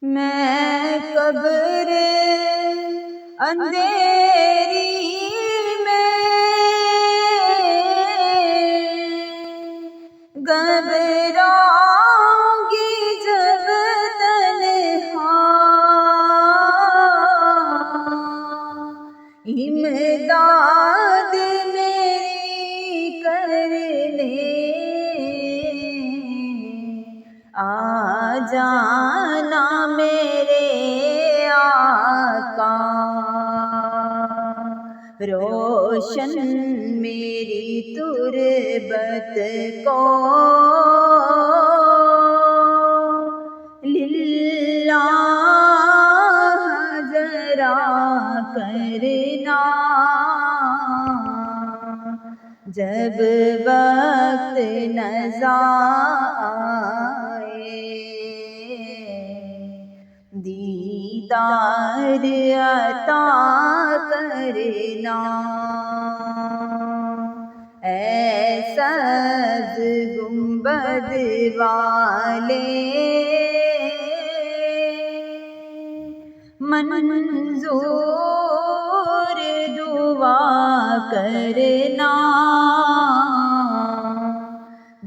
میں قبر اندھیری میں گھبراؤں گی جب تنہا، امداد میری کرنے آ جانا میرے آقا، روشن میری تربت کو للہ ذرا کرنا، جب وقت نزا آئے دیدار عطا کرنا، اے سبز گنبد والے منظور دعا کرنا،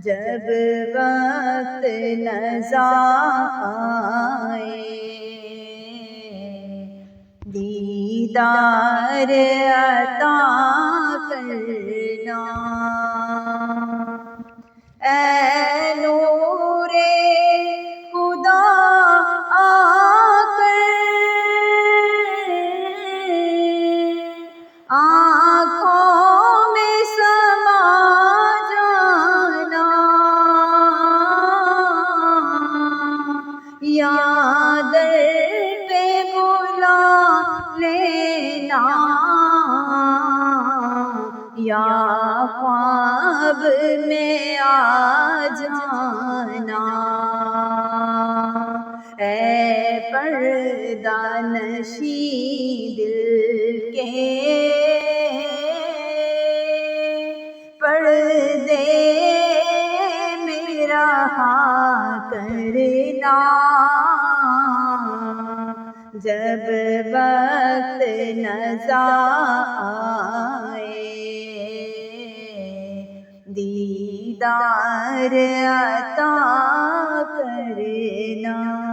جب وقت نزا آئے دیدار عطا کرنا، اے نور خدا آ کر آنکھوں میں سما جانا، یا در پہ بلا لینا، یا خواب میں آ جانا، اے پردہ نشین دل کے پردے میں رہا کرنا، جب وقت نزا آئے دیدار عطا کرنا۔